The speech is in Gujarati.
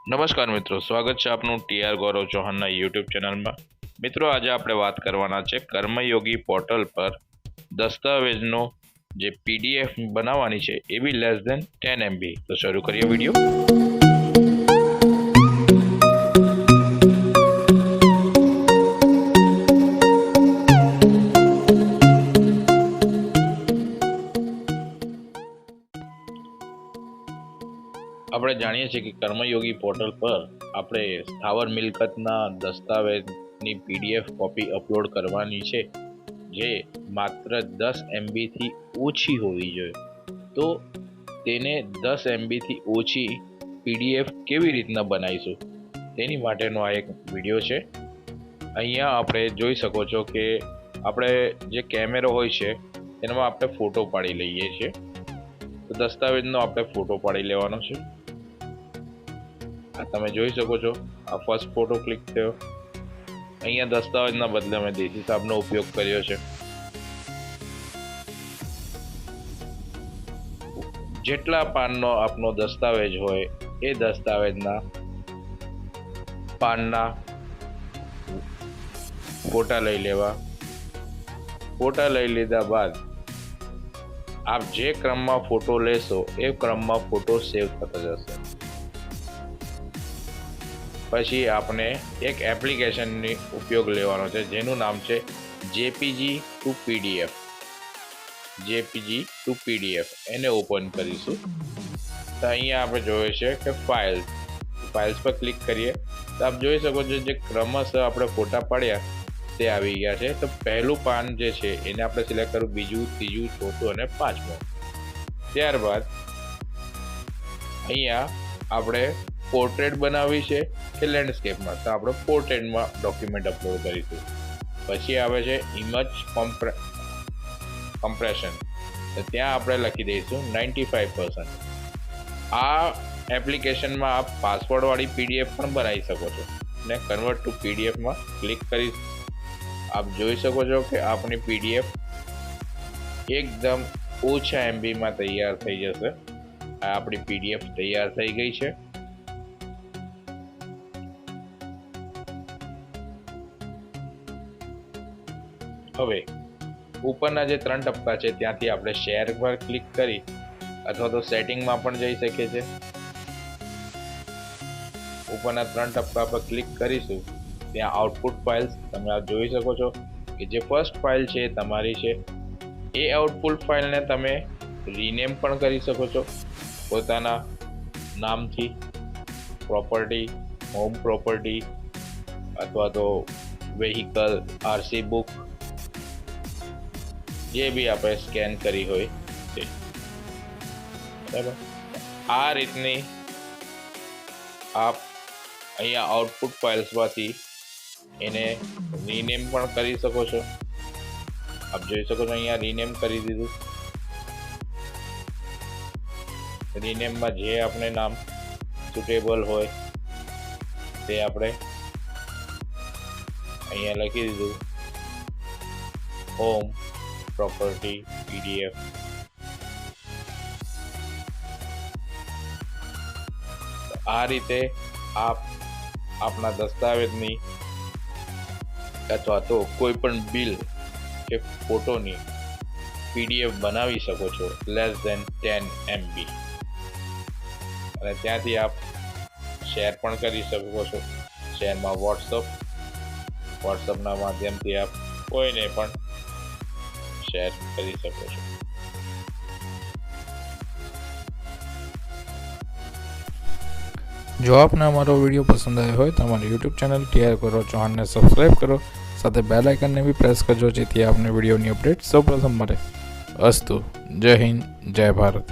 નમસ્કાર મિત્રો, સ્વાગત છે આપનું ટીઆર ગૌરવ ચૌહાણના યુટ્યુબ ચેનલમાં। મિત્રો, આજે આપણે વાત કરવાના છે કર્મયોગી પોર્ટલ પર દસ્તાવેજનો જે પીડીએફ બનાવવાની છે એ બી લેસ ધેન 10 MB। તો શરૂ કરીએ વિડીયો। આપણે જાણીએ છીએ કે કર્મયોગી પોર્ટલ પર આપણે સ્થાવર મિલકતના દસ્તાવેજની પીડીએફ કોપી અપલોડ કરવાની છે, જે માત્ર 10 MB થી ઓછી હોવી જોઈએ। તો તેને 10 MB થી ઓછી પીડીએફ કેવી રીતના બનાવીશું તેની માટેનો આ એક વિડીયો છે। અહીંયા આપણે જોઈ શકો છો કે આપણે જે કેમેરો હોય છે તેમાં આપણે ફોટો પાડી લઈએ છીએ। તો દસ્તાવેજનો આપણે ફોટો પાડી લેવાનો છે। તમે જોઈ શકો છો, આ ફર્સ્ટ ફોટો ક્લિક થયો। અહીંયા દસ્તાવેજના બદલે અમે દેશી સાબનો ઉપયોગ કર્યો છે। જેટલા પાનનો આપનો દસ્તાવેજ હોય એ દસ્તાવેજના પાનના ફોટા લઈ લેવા। ફોટા લઈ લીધા બાદ આપ જે ક્રમમાં ફોટો લેશો એ ક્રમમાં ફોટો સેવ થતા જશે। પછી આપણે એક એપ્લિકેશનની ઉપયોગ લેવાનો છે જેનું નામ છે JPG to PDF। JPG to PDF એને ઓપન કરીશું। તો અહીંયા આપણે જોઈએ છે કે ફાઇલ્સ પર ક્લિક કરીએ તો આપ જોઈ શકો છો જે ક્રમશઃ આપણે ફોટા પાડ્યા તે આવી ગયા છે। તો પહેલું પાન જે છે એને આપણે સિલેક્ટ કરવું, બીજું, ત્રીજું, ચોથું અને પાંચમું। ત્યારબાદ અહીંયા આપણે પોર્ટ્રેટ બનાવી છે કે લેન્ડસ્કેપમાં, તો આપણે પોર્ટ્રેટમાં ડોક્યુમેન્ટ અપલોડ કરીશું। પછી આવે છે ઇમેજ કમ્પ્રેશન, તો ત્યાં આપણે લખી દઈશું 95%। આ એપ્લિકેશનમાં આપ પાસવર્ડવાળી પીડીએફ પણ બનાવી શકો છો ને કન્વર્ટ ટુ પીડીએફમાં ક્લિક કરી આપ જોઈ શકો છો કે આપણી પીડીએફ એકદમ ઓછા MBમાં તૈયાર થઈ જશે। આ આપણી પીડીએફ તૈયાર થઈ ગઈ છે। હવે ઉપરના જે 3 ટપકા છે ત્યાંથી આપણે શેર પર ક્લિક કરી અથવા તો સેટિંગમાં પણ જઈ શકીએ છીએ। ઉપરના 3 ટપકા પર ક્લિક કરીશું, ત્યાં આઉટપુટ ફાઇલ્સ તમે આ જોઈ શકો છો કે જે ફર્સ્ટ ફાઇલ છે એ તમારી છે। એ આઉટપુટ ફાઇલને તમે રીનેમ પણ કરી શકો છો પોતાના નામથી, પ્રોપર્ટી, હોમ પ્રોપર્ટી અથવા તો વેહિકલ, RC બુક, જે બી આપણે સ્કેન કરી હોય તે। બરાબર, આ રીતની આપ અહીંયા આઉટપુટ ફાઇલ્સમાંથી એને રીનેમ પણ કરી શકો છો। આપ જોઈ શકો છો અહીંયા રીનેમ કરી દીધું। રીનેમમાં જે આપણે નામ સુટેબલ હોય તે આપણે અહીંયા લખી દીધું, હોમ પ્રોપર્ટી PDF। આ રીતે આપ આપના દસ્તાવેજની અથવા તો કોઈ પણ બિલ કે ફોટોની PDF બનાવી શકો છો લેસ ધેન 10 MB, અને ત્યાંથી આપ શેર પણ કરી શકો છો। શેરમાં વોટ્સઅપના માધ્યમથી આપ કોઈને પણ શેર કરી શકો છો। જો આપને અમારો વિડીયો પસંદ આવ્યો હોય તો અમારી યુટ્યુબ ચેનલ ટીઆર ગૌરવ ચૌહાણને સબસ્ક્રાઈબ કરો, સાથે બેલ આઇકનને બી પ્રેસ કરજો જેથી આપને વિડીયોની અપડેટ સૌપ્રથમ મળે। અસ્તુ, જય હિન્દ, જય ભારત।